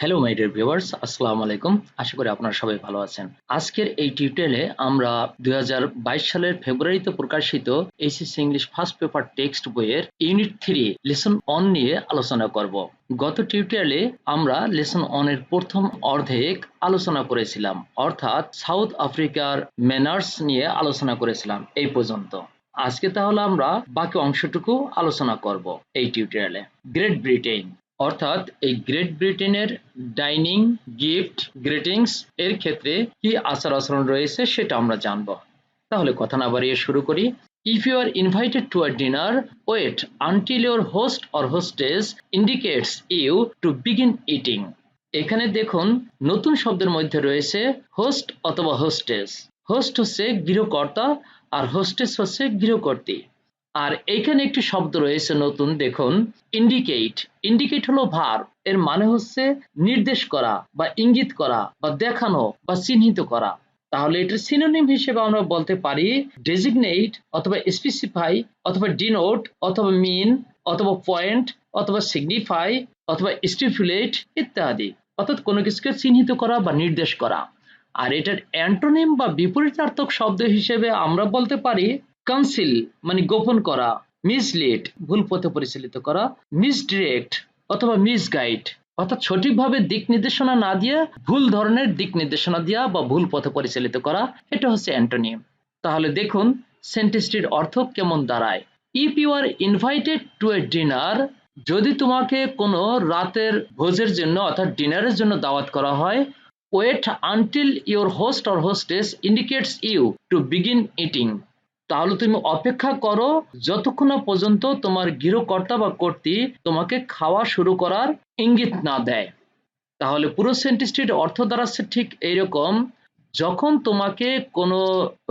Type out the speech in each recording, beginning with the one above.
Hello my dear viewers, আসসালামু আলাইকুম। আশা করি আপনারা সবাই ভালো আছেন। আজকের এই টিউটোরিয়ালে আমরা 2022 সালের ফেব্রুয়ারিতে প্রকাশিত HSC English first paper text বইয়ের ইউনিট 3 লেসন 1 নিয়ে আলোচনা করব। গত টিউটোরিয়ালে আমরা লেসন 1 এর প্রথম অর্ধেক আলোচনা করেছিলাম, অর্থাৎ সাউথ আফ্রিকার ম্যানার্স নিয়ে আলোচনা করেছিলাম এই পর্যন্ত। আজকে তাহলে আমরা বাকি অংশটুকু আলোচনা করব এই টিউটোরিয়ালে। গ্রেট ব্রিটেন অর্থাৎ এই গ্রেট ব্রিটেনের ডাইনিং, গিফট, গ্রিটিংস এর ক্ষেত্রে কি আচার আচরণ রয়েছে সেটা আমরা জানব। তাহলে কথা না বাড়িয়ে শুরু করি। If you are invited to a dinner, wait until your host or hostess indicates you to begin eating. এখানে দেখুন নতুন শব্দের মধ্যে রয়েছে হোস্ট অথবা হোস্টেস। হোস্ট হচ্ছে গৃহকর্তা আর হোস্টেস হচ্ছে গৃহকর্ত্রী। আর এইখানে একটি শব্দ রয়েছে নতুন, দেখুন ইন্ডিকেট। ইন্ডিকেট হলো ভার্ব, এর মানে হচ্ছে নির্দেশ করা বা ইঙ্গিত করা বা দেখানো বা চিহ্নিত করা। তাহলে এটার সিনোনিম হিসেবে আমরা বলতে পারি ডেজিগনেট অথবা স্পেসিফাই অথবা ডিনোট অথবা মিন অথবা পয়েন্ট অথবা সিগনিফাই অথবা স্টিপুলেট ইত্যাদি, অর্থাৎ কোনো কিছুকে চিহ্নিত করা বা নির্দেশ করা। আর এটার অ্যান্টোনিম বা বিপরীতার্থক শব্দ হিসেবে আমরা বলতে পারি কনসিল মানে গোপন করা, মিসলিড ভুল পথে পরিচালিত করা, মিসডিরেক্ট অথবা মিসগাইড অর্থাৎ সঠিকভাবে দিক নির্দেশনা না দিয়ে ভুল ধরনের দিক নির্দেশনা দেওয়া বা ভুল পথে পরিচালিত করা, এটা হচ্ছে অ্যান্টোনিম। তাহলে দেখুন সেন্টেন্সটির অর্থ কেমন দাঁড়ায়। If you are invited to a dinner, যদি তোমাকে কোনো রাতের ভোজের জন্য অর্থাৎ ডিনারের জন্য দাওয়াত করা হয়, wait until your host or hostess indicates you to begin eating. তাহলে তুমি অপেক্ষা করো যতক্ষণ না পর্যন্ত তোমার গৃহকর্তা বা কর্ত্রী তোমাকে খাওয়া শুরু করার ইঙ্গিত না দেয়। তাহলে পুরো সেন্টেন্সটির অর্থ দাঁড়াচ্ছে ঠিক এইরকম, যখন তোমাকে কোনো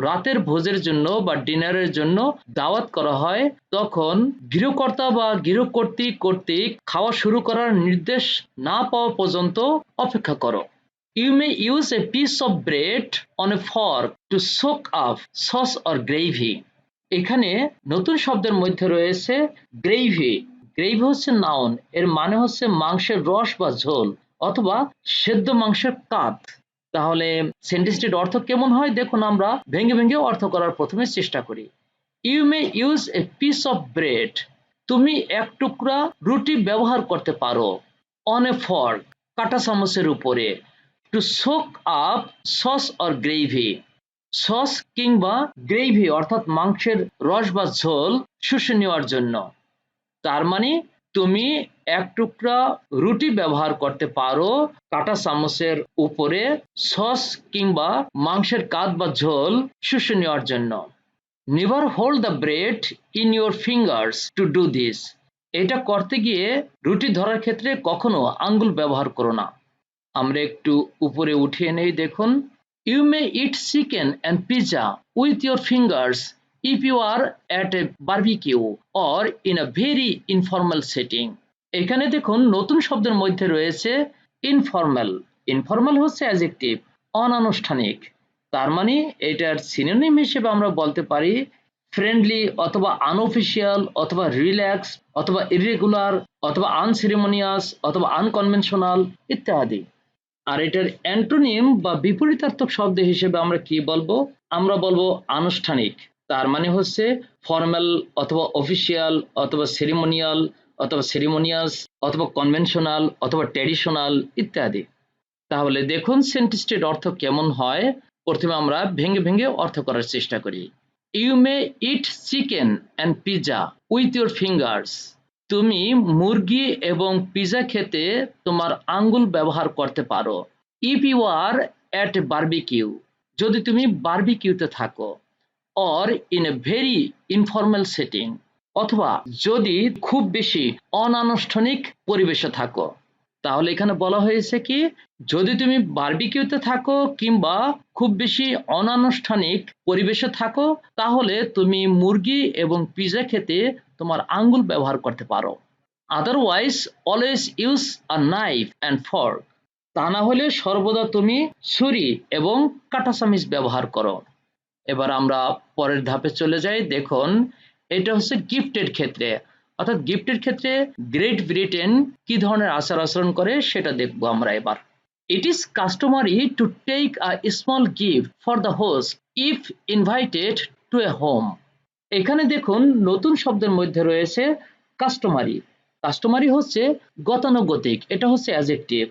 রাতের ভোজের জন্য বা ডিনারের জন্য দাওয়াত করা হয়, তখন গৃহকর্তা বা গৃহকর্ত্রী কর্তৃক খাওয়া শুরু করার নির্দেশ না পাওয়া পর্যন্ত অপেক্ষা করো। You may use a piece of bread on a fork to soak up sauce or gravy. এখানে নতুন শব্দের মধ্যে রয়েছে গ্রেভি। গ্রেভি হচ্ছে নাউন, এর মানে হচ্ছে মাংসের রস বা ঝোল অথবা সেদ্ধ মাংসের কাত। তাহলে সেন্টেন্সটির অর্থ কেমন হয় দেখুন, আমরা ভেঙে ভেঙে অর্থ করার প্রথমে চেষ্টা করি। You may use a piece of bread, তুমি এক টুকরা রুটি ব্যবহার করতে পারো। অন এ ফর্ক, কাঁটা চামচের উপরে। To soak up sauce or gravy, sauce কিংবা গ্রেভি অর্থাৎ মাংসের রস বা ঝোল শুষে নেওয়ার জন্য। তার মানে তুমি এক টুকরা রুটি ব্যবহার করতে পারো কাঁটা চামচের উপরে সস কিংবা মাংসের কাত বা ঝোল শুষে নেওয়ার জন্য। Never hold the bread in your fingers to do this, এটা করতে গিয়ে রুটি ধরার ক্ষেত্রে কখনো আঙ্গুল ব্যবহার করো না। আমরা একটু উপরে উঠিয়ে নেই, দেখুন you may eat chicken and pizza with your fingers if you are at a barbecue or in a very informal setting. এখানে দেখুন নতুন শব্দের মধ্যে রয়েছে ইনফর্মাল। ইনফর্মাল হচ্ছে অ্যাডজেক্টিভ, অনানুষ্ঠানিক। তার মানে এটার সিনোনিম হিসেবে আমরা বলতে পারি ফ্রেন্ডলি অথবা আনঅফিসিয়াল অথবা রিল্যাক্স অথবা ইরেগুলার অথবা আনসেরিমোনিয়াস অথবা আনকনভেনশনাল ইত্যাদি। আর এটার অ্যান্টোনিম বা বিপরীতার্থক শব্দ হিসেবে আমরা কি বলবো, আমরা বলবো আনুষ্ঠানিক। তার মানে হচ্ছে ফর্মাল অথবা অফিসিয়াল অথবা সেরিমোনিয়াল অথবা সেরিমোনিয়াস অথবা কনভেনশনাল অথবা ট্র্যাডিশনাল ইত্যাদি। তাহলে দেখুন সেন্টেন্সটির অর্থ কেমন হয়। প্রথমে আমরা ভেঙে ভেঙে অর্থ করার চেষ্টা করি। You may eat chicken and pizza with your fingers, তুমি মুরগি এবং পিৎজা খেতে তোমার আঙ্গুল ব্যবহার করতে পারো। If you are at a barbecue, যদি তুমি বারবিকিউতে থাকো। Or in a very informal setting, অথবা যদি খুব বেশি অনানুষ্ঠানিক পরিবেশে থাকো। তাহলে এখানে বলা হয়েছে কি, যদি তুমি বারবিকিউতে থাকো কিংবা খুব বেশি অনানুষ্ঠানিক পরিবেশে থাকো, তাহলে তুমি মুরগি এবং পিৎজা খেতে তোমার আঙ্গুল ব্যবহার করতে পারো। Otherwise always use a knife and fork, তা না হলে সর্বদা তুমি ছুরি এবং কাঁটা চামচ ব্যবহার করো। এবার আমরা পরের ধাপে চলে যাই। দেখুন এটা হচ্ছে গিফটের ক্ষেত্রে, অর্থাৎ গিফটের ক্ষেত্রে গ্রেট ব্রিটেন কি ধরনের আচার আচরণ করে সেটা দেখবো আমরা এবার। It is customary to take a small gift for the host if invited to a home. এখানে দেখুন নতুন শব্দের মধ্যে রয়েছে কাস্টমারি। কাস্টমারি হচ্ছে গতানুগতিক, এটা হচ্ছে অ্যাডজেক্টিভ।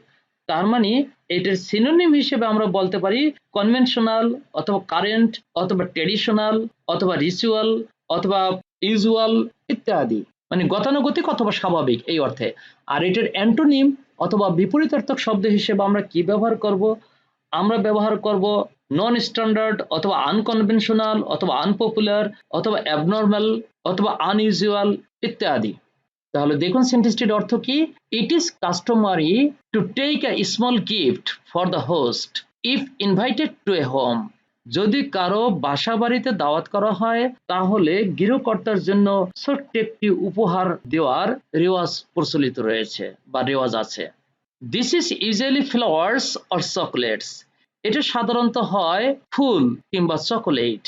তার মানে এটার সিনোনিম হিসেবে আমরা বলতে পারি কনভেনশনাল অথবা কারেন্ট অথবা ট্রেডিশনাল অথবা রিচুয়াল অথবা ইউজুয়াল ইত্যাদি, মানে গতানুগতিক অথবা স্বাভাবিক এই অর্থে। আর এটার অ্যান্টোনিম অথবা বিপরীতার্থক শব্দ হিসেবে আমরা কি ব্যবহার করব? আমরা ব্যবহার করব নন স্ট্যান্ডার্ড অথবা আনকনভেনশনাল অথবা আনপপুলার অথবা অ্যাবনর্মাল অথবা আনইউজুয়াল ইত্যাদি। তাহলে দেখুন সেন্টেন্সটির অর্থ কি? It is customary to take a small gift for the host if invited to a home. যদি কারো বাসা বাড়িতে দাওয়াত করা হয় তাহলে গৃহকর্তার জন্য ছোট্ট একটি উপহার দেওয়ার রেওয়াজ প্রচলিত রয়েছে বা রেওয়াজ আছে। This is usually flowers or chocolates. এটা সাধারণত হয় ফুল কিংবা chocolate.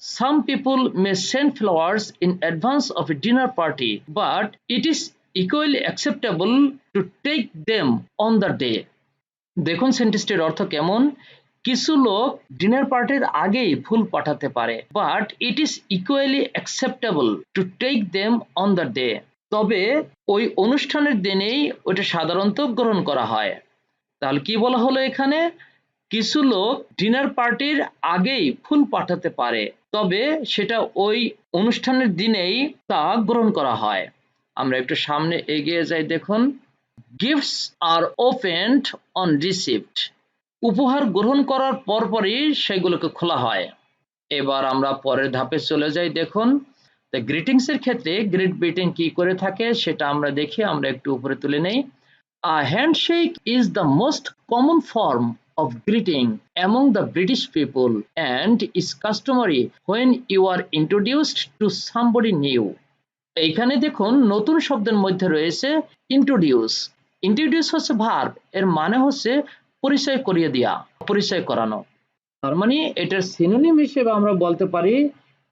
Some people may send flowers in advance of a dinner party, but it is equally acceptable to take them on the day. দেখুন সেন্টেন্সটির অর্থ কেমন? কিছু লোক ডিনার পার্টির আগেই ফুল পাঠাতে পারে, but it is equally acceptable to take them on the day. তবে ওই অনুষ্ঠানের দিনেই ওটা সাধারণত গ্রহণ করা হয়। তাহলে কি বলা হলো এখানে? কিছু লোক ডিনার পার্টির আগেই ফুল পাঠাতে পারে, তবে সেটা ওই অনুষ্ঠানের দিনেই তা গ্রহণ করা হয়। আমরা একটু সামনে এগিয়ে যাই। দেখুন, gifts are opened on received. উপহার গ্রহণ করার পরপরই সেগুলোকে খোলা হয়। এবার আমরা পরের ধাপে চলে যাই। দেখুন, গ্রিটিংস এর ক্ষেত্রে গ্রেট ব্রিটেন কি করে থাকে সেটা আমরা দেখি। আমরা একটু উপরে তুলে নেই। A handshake is the most common form of greeting among the British people and is customary when you are introduced to somebody new. এইখানে দেখুন নতুন শব্দের মধ্যে রয়েছে ইন্ট্রোডিউস। ইন্ট্রোডিউস হচ্ছে ভার্ব, এর মানে হচ্ছে পরিচয় করিয়ে দেওয়া, পরিচয় করানো। তার মানে এটার সিনোনিম হিসেবে আমরা বলতে পারি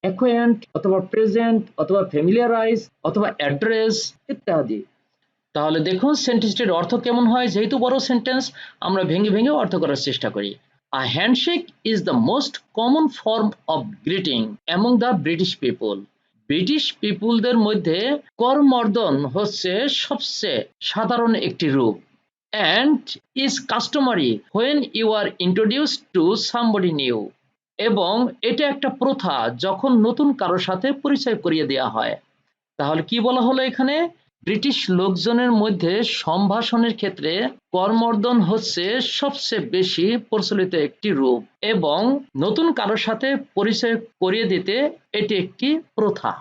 অ্যাকোয়েন্ট অথবা প্রেজেন্ট অথবা ফ্যামিলিয়ারাইজ অথবা অ্যাড্রেস ইত্যাদি। তাহলে দেখুন সেন্টেন্সটির অর্থ কেমন হয়। যেহেতু বড় সেন্টেন্স, আমরা ভেঙে ভেঙে অর্থ করার চেষ্টা করি। A handshake is the most common form of greeting among the British people. British পিপুলদের মধ্যে করমর্দন হচ্ছে সবচেয়ে সাধারণ একটি রূপ। And is customary when you are introduced to somebody new. এবং এটা একটা প্রথা যখন নতুন কারোর সাথে পরিচয় করিয়ে দেওয়া হয়। তাহলে কি বলা হলো এখানে? ব্রিটিশ লোকজনের মধ্যে সম্ভাষণের ক্ষেত্রে করমর্দন হচ্ছে সবচেয়ে বেশি প্রচলিত একটি রূপ এবং নতুন কারোর সাথে পরিচয় করিয়ে দিতে এটি একটি প্রথা।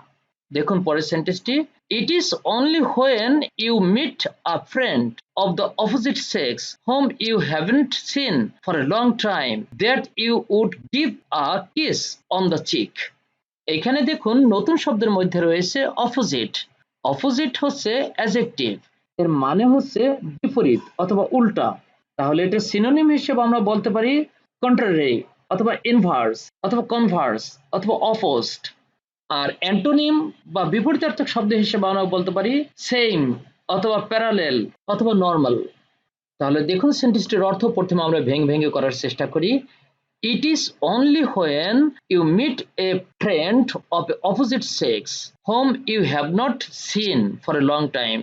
দেখুন পরের সেন্টেন্সটি। It is only when you meet a friend of the opposite sex whom you haven't seen for a long time that you would give a kiss on the cheek. এখানে দেখুন নতুন শব্দের মধ্যে রয়েছে অপোজিট। অপোজিট হচ্ছে adjective, এর মানে হচ্ছে বিপরীত অথবা উল্টা। তাহলে এটা সিনোনিম হিসেবে আমরা বলতে পারি কন্ট্রারি অথবা ইনভার্স অথবা কনভার্স অথবা অপোজড। আর অ্যান্টোনিম বা বিপরীতার্থক শব্দ হিসেবে আমরা বলতে পারি সেম অথবা প্যারালেল অথবা নর্মাল। তাহলে দেখুন সেন্টেন্সটির অর্থ প্রথমে আমরা ভেঙে ভেঙে করার চেষ্টা করি। It is only when you meet a friend of opposite sex whom you have not seen for a long time.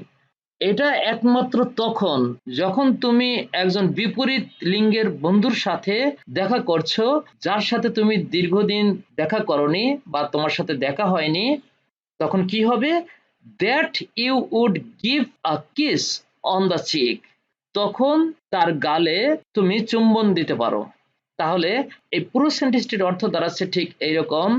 এটা একমাত্র তখন যখন তুমি একজন বিপরীত লিঙ্গের বন্ধুর সাথে দেখা করছো যার সাথে তুমি দীর্ঘদিন দেখা করনি বা তোমার সাথে দেখা হয়নি। তখন কি হবে? That you would give a kiss on the cheek. তখন তার গালে তুমি চুম্বন দিতে পারো। তাহলে এই পুরো সেন্টেন্সটির অর্থ দাঁড়াচ্ছে ঠিক এইরকম।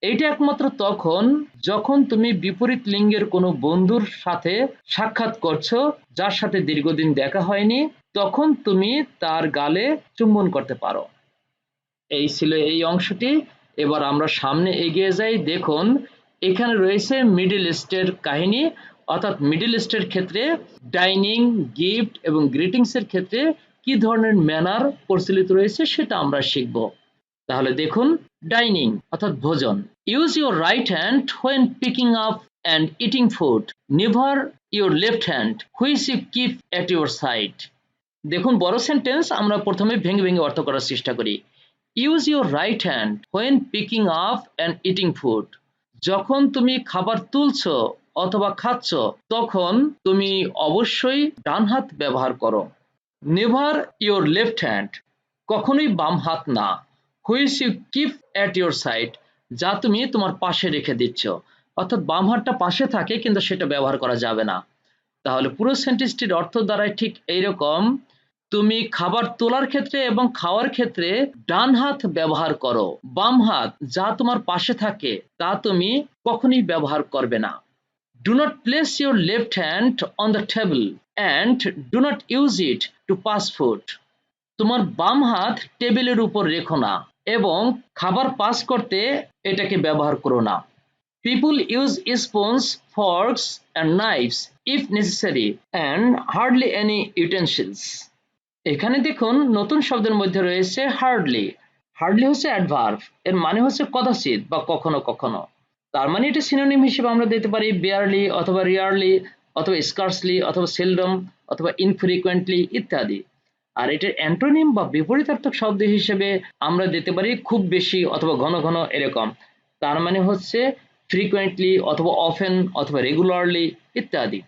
এইটা একমাত্র তখন যখন তুমি বিপরীত লিঙ্গের কোনো বন্ধুর সাথে সাক্ষাৎ করছো যার সাথে দীর্ঘদিন দেখা হয়নি, তখন তুমি তার গালে চুম্বন করতে পারো। এই ছিল এই অংশটি। এবার আমরা সামনে এগিয়ে যাই। দেখুন এখানে রয়েছে মিডল ইস্টের কাহিনী, অর্থাৎ মিডল ইস্টের ক্ষেত্রে ডাইনিং, গিফট এবং গ্রিটিংস এর ক্ষেত্রে কি ধরনের ম্যানার প্রচলিত রয়েছে সেটা আমরা শিখব। তাহলে দেখুন ডাইনিং অর্থাৎ ভোজন। Use your right hand when picking up and eating food. Never your left hand, which you keep at your side. দেখুন বড় সেন্টেন্স আমরা প্রথমে ভেঙে ভেঙে অর্থ করার চেষ্টা করি। Use your right hand when picking up and eating food. যখন তুমি খাবার তুলছো অথবা খাচ্ছ তখন তুমি অবশ্যই ডান হাত ব্যবহার করো। নেভার ইউর লেফট হ্যান্ড, কখনোই বাম হাত না। Which you keep at your side, যা তুমি তোমার পাশে রেখে দিচ্ছ, অর্থাৎ বাম হাতটা পাশে থাকে কিন্তু সেটা ব্যবহার করা যাবে না। তাহলে পুরো সেন্টেন্সটির অর্থ দাঁড়ায় ঠিক এইরকম, তুমি খাবার তোলার ক্ষেত্রে এবং খাওয়ার ক্ষেত্রে ডান হাত ব্যবহার করো, বাম হাত যা তোমার পাশে থাকে তা তুমি কখনোই ব্যবহার করবে না। Do not place your left hand on the table and do not use it to pass food. তোমার বাম হাত টেবিলের উপর রেখো না এবং খাবার পাস করতে এটাকে ব্যবহার করো না। People use spoons, forks and knives if necessary and hardly any utensils. এখানে দেখুন নতুন শব্দের মধ্যে রয়েছে হার্ডলি। হার্ডলি হচ্ছে অ্যাডভার্ব, এর মানে হচ্ছে কদাচিৎ বা কখনো কখনো। তার মানে এটা সিনোনিম হিসেবে আমরা দিতে পারি বেয়ারলি অথবা রিয়ারলি অথবা স্কার্সলি অথবা সেলডম অথবা ইনফ্রিকুয়েন্টলি ইত্যাদি। আর এটার অ্যান্টোনিম বা বিপরীতার্থক শব্দ হিসেবে আমরা দিতে পারি খুব বেশি অথবা ঘন ঘন এরকম। তার মানে হচ্ছে ফ্রিকুয়েন্টলি অথবা অফেন অথবা রেগুলারলি ইত্যাদি।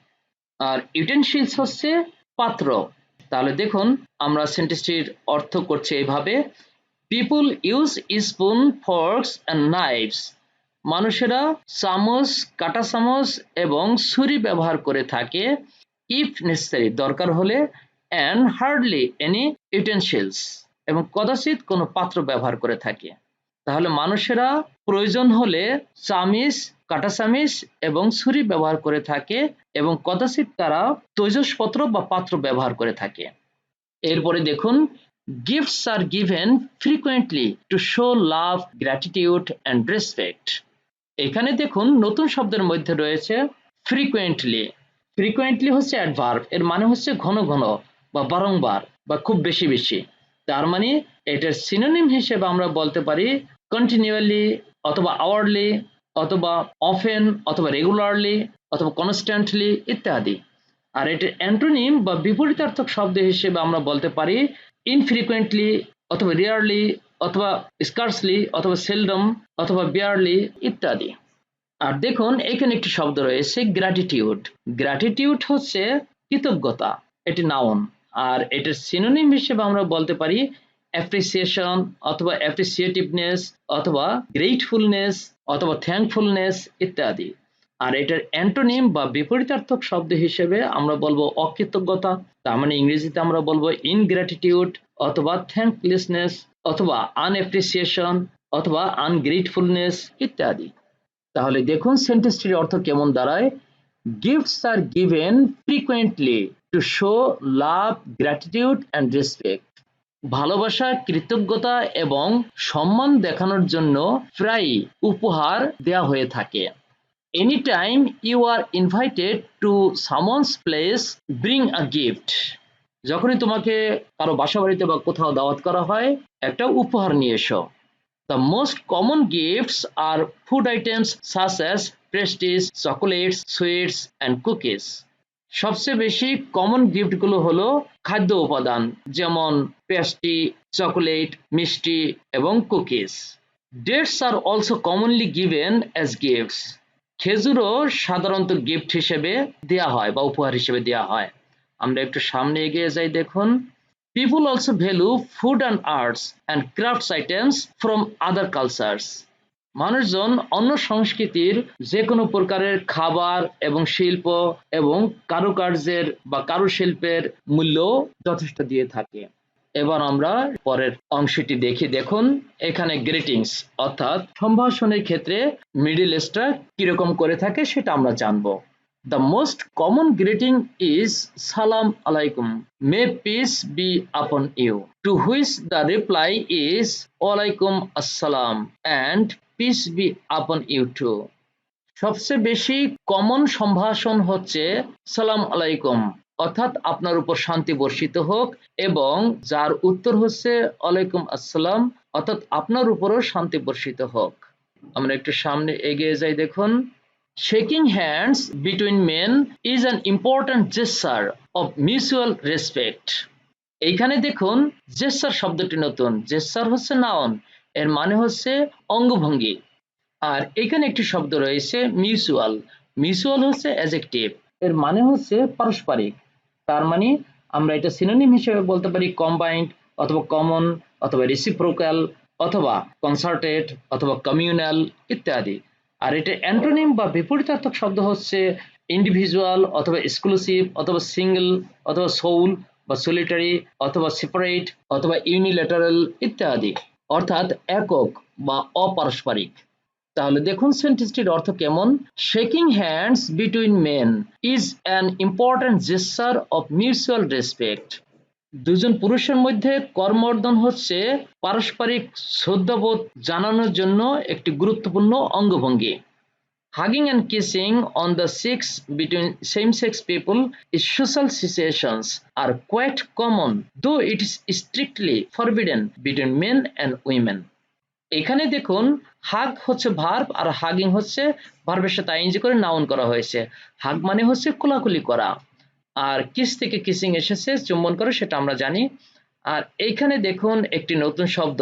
আর ইউটেনসিলস হচ্ছে পাত্র। তাহলে দেখুন আমরা সেন্টেন্সটির অর্থ করছি এইভাবে, people use spoon, forks and knives. মানুষেরা চামচ, কাঁটা চামচ এবং ছুরি ব্যবহার করে থাকে, ইফ নেসেসারি দরকার হলে, অ্যান্ড হার্ডলি এনি ইউটেনসিলস এবং কদাচিৎ কোনো পাত্র ব্যবহার করে থাকে। তাহলে মানুষেরা প্রয়োজন হলে চামিচ, কাঁটা চামিচ এবং ছুরি ব্যবহার করে থাকে এবং কদাচিৎ তারা তৈজসপত্র বা পাত্র ব্যবহার করে থাকে। এরপরে দেখুন, gifts are given frequently to show love, gratitude and respect. এখানে দেখুন নতুন শব্দের মধ্যে রয়েছে ফ্রিকুয়েন্টলি। ফ্রিকুয়েন্টলি হচ্ছে অ্যাডভার্ব, এর মানে হচ্ছে ঘন ঘন বা বারংবার বা খুব বেশি বেশি। তার মানে এটার সিনোনিম হিসেবে আমরা বলতে পারি কন্টিনিউয়ালি অথবা আওয়ারলি অথবা অফেন অথবা রেগুলারলি অথবা কনস্ট্যান্টলি ইত্যাদি। আর এটার অ্যান্টোনিম বা বিপরীতার্থক শব্দ হিসেবে আমরা বলতে পারি ইনফ্রিকুয়েন্টলি অথবা রিয়ারলি অথবা স্কার্সলি অথবা সেলডম অথবা বিয়ারলি ইত্যাদি। আর দেখুন এখানে একটি শব্দ রয়েছে গ্র্যাটিটিউড। গ্র্যাটিটিউড হচ্ছে কৃতজ্ঞতা, এটি নাউন। আর এটার সিনোনিম হিসেবে আমরা বলতে পারি অ্যাপ্রিসিয়েশন অথবা অ্যাপ্রিসিয়েটিভনেস অথবা গ্রেটফুলনেস অথবা থ্যাঙ্কফুলনেস ইত্যাদি। আর এটার অ্যান্টোনিম বা বিপরীতার্থক শব্দ হিসেবে আমরা বলবো অকৃতজ্ঞতা, তার মানে ইংরেজিতে আমরা বলবো ইনগ্র্যাটিটিউড অথবা থ্যাঙ্কলেসনেস অথবা আনঅ্যাপ্রিসিয়েশন অথবা আনগ্রেটফুলনেস ইত্যাদি। তাহলে দেখুন সেন্টেন্সটির অর্থ কেমন দাঁড়ায়, gifts are given frequently to show love, gratitude and respect. ভালোবাসা, কৃতজ্ঞতা এবং সম্মান দেখানোর জন্য প্রায় উপহার দেয়া হয়ে থাকে। Anytime you are invited to someone's place, bring a gift. যখনই তোমাকে কারো বাসা বাড়িতে বা কোথাও দাওয়াত করা হয় একটা উপহার নিয়ে এসো। The most common gifts are food items such as pastries, chocolates, sweets and cookies. সবচেয়ে বেশি কমন গিফটগুলো হলো খাদ্য উপাদান, যেমন পেস্ট্রি, চকোলেট, মিষ্টি এবং cookies. Dates are also commonly given as gifts. খেজুরও সাধারণত গিফট হিসেবে দেয়া হয় বা উপহার হিসেবে দেয়া হয়। আমরা একটু সামনে এগিয়ে যাই, দেখুন people also value food and arts and crafts items from other cultures. মানুষজন অন্য সংস্কৃতির যে কোনো প্রকারের খাবার এবং শিল্প এবং কারুকার্যের বা কারুশিল্পের মূল্য যথেষ্ট দিয়ে থাকে। এবার আমরা পরের অংশটি দেখি, দেখুন এখানে গ্রিটিংস অর্থাৎ সম্ভাষণের ক্ষেত্রে মিডল এজটা কিরকম করে থাকে সেটা আমরা জানবো। The most common greeting is Salam Alaikum, may peace be upon you, to which the reply is Walaikum Assalam and peace be upon you too. সবচেয়ে বেশি কমন সম্ভাষণ হচ্ছে সালাম আলাইকুম অর্থাৎ আপনার উপর শান্তি বর্ষিত হোক, এবং যার উত্তর হচ্ছে ওয়ালাইকুম আসসালাম অর্থাৎ আপনার উপরও শান্তি বর্ষিত হোক। আমরা একটু সামনে এগিয়ে যাই, দেখুন Shaking hands between men is an important gesture of mutual respect. এইখানে দেখুন জেস্চার শব্দটি নতুন। জেস্চার হচ্ছে নাউন, এর মানে হচ্ছে অঙ্গভঙ্গি। আর এখানে একটি শব্দ রয়েছে মিউচুয়াল। মিউচুয়াল হচ্ছে অ্যাডজেক্টিভ, এর মানে হচ্ছে পারস্পরিক। তার মানে আমরা এটা সিনোনিম হিসেবে বলতে পারি কম্বাইন্ড অথবা কমন অথবা রেসিপ্রোকাল অথবা কনসার্টেড অথবা কমিউনাল ইত্যাদি। আর এটা অ্যান্টোনিম বা বিপরীতার্থক শব্দ হচ্ছে ইন্ডিভিজুয়াল অথবা এক্সক্লুসিভ অথবা সিঙ্গেল অথবা সোল বা সলিটারি অথবা সেপারেট অথবা ইউনিল্যাটারাল ইত্যাদি, অর্থাৎ একক বা অপারস্পরিক। তাহলে দেখুন সেন্টেন্সটির অর্থ কেমন। Shaking hands between men is an important gesture of mutual respect. দুজন পুরুষের মধ্যে করমর্দন হচ্ছে পারস্পরিক শ্রদ্ধাবোধ জানানোর জন্য একটি গুরুত্বপূর্ণ অঙ্গভঙ্গি। Hugging and kissing on the cheeks between same-sex people in social situations are quite common, though it is strictly forbidden between men and women. এখানে দেখুন হাগ হচ্ছে ভার্ব আর হাগিং হচ্ছে ভার্বের সাথে আইএনজি করে নাউন করা হয়েছে। হাগ মানে হচ্ছে কোলাকুলি করা, আর কিস থেকে কিসিং এসেছে চুম্বন করে, সেটা আমরা জানি। আর এইখানে দেখুন একটি নতুন শব্দ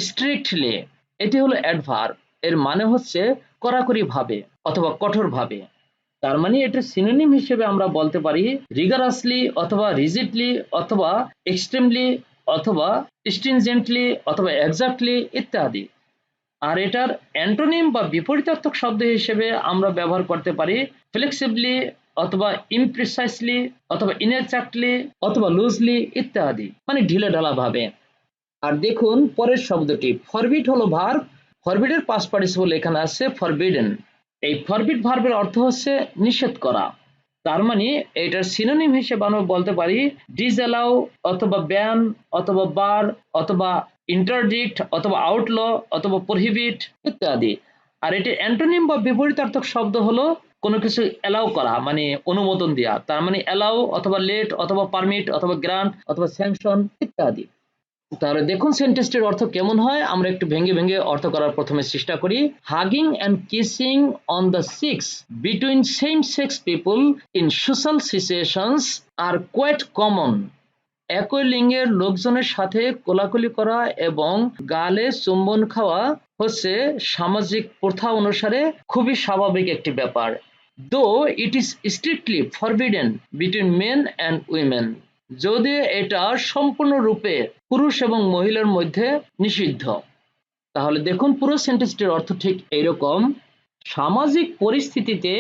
স্ট্রিক্টলি, এটি হলো অ্যাডভার্ব, এর মানে হচ্ছে কড়াকড়ি ভাবে অথবা কঠোর ভাবে। তার মানে এটার সিনোনিম হিসেবে আমরা বলতে পারি রিগারাসলি অথবা রিজিডলি অথবা এক্সট্রিমলি অথবা স্ট্রিনজেন্টলি অথবা এক্সাক্টলি ইত্যাদি। আর এটার অ্যান্টোনিম বা বিপরীতার্থক শব্দ হিসেবে আমরা ব্যবহার করতে পারি ফ্লেক্সিবলি অথবা ইমপ্রিসাইসলি অথবা ইনএক্সাক্টলি অথবা লুজলি ইত্যাদি, মানে ঢিলে ঢালা ভাবে। আর দেখুন পরের শব্দটি ফরবিড হলো ভার্ব, ফরবিডের পাস্ট পার্টিসিপল এখানে আছে ফরবিডেন। এই ফরবিড ভার্বের অর্থ হচ্ছে নিষেধ করা। তার মানে এটার সিনোনিম হিসেবে আমরা বলতে পারি ডিসঅ্যালাউ অথবা ব্যান অথবা বার অথবা ইন্টারডিক্ট অথবা আউটল অথবা প্রহিবিট ইত্যাদি। আর এটির অ্যান্টোনিম বা বিপরীতার্থক শব্দ হলো কোনো কিছু অ্যালাউ করা, মানে অনুমোদন দেওয়া। তার মানে অ্যালাউ অথবা লেট অথবা পারমিট অথবা গ্রান্ট অথবা স্যাংশন ইত্যাদি। তাহলে দেখুন সেন্টেন্সটির অর্থ কেমন হয়, আমরা একটু ভেঙে ভেঙে অর্থ করার প্রথমে চেষ্টা করি। Hugging and kissing on the cheeks between same sex people in social situations are quite common. একই লিঙ্গের লোকজনের সাথে কোলাকুলি করা এবং গালে চুম্বন খাওয়া হচ্ছে সামাজিক প্রথা অনুসারে খুবই স্বাভাবিক একটি ব্যাপার। দো it is strictly forbidden between men and women, যদিও এটা সম্পূর্ণরূপে পুরুষ এবং মহিলার মধ্যে নিষিদ্ধ। তাহলে দেখুন পুরো সেন্টেন্সটির অর্থ ঠিক এইরকম। সামাজিক পরিস্থিতিতে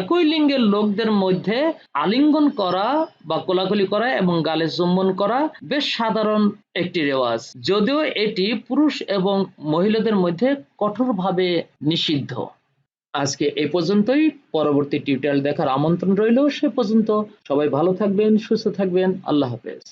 একই লিঙ্গের লোকদের মধ্যে আলিঙ্গন করা বা কোলাকুলি করা এবং গালে চুম্বন করা বেশ সাধারণ একটি রেওয়াজ, যদিও এটি পুরুষ এবং মহিলাদের মধ্যে কঠোরভাবে নিষিদ্ধ। আজকে এই পর্যন্তই, পরবর্তী টিউটোরিয়াল দেখার আমন্ত্রণ রইল। সে পর্যন্ত সবাই ভালো থাকবেন, সুস্থ থাকবেন। আল্লাহ হাফেজ।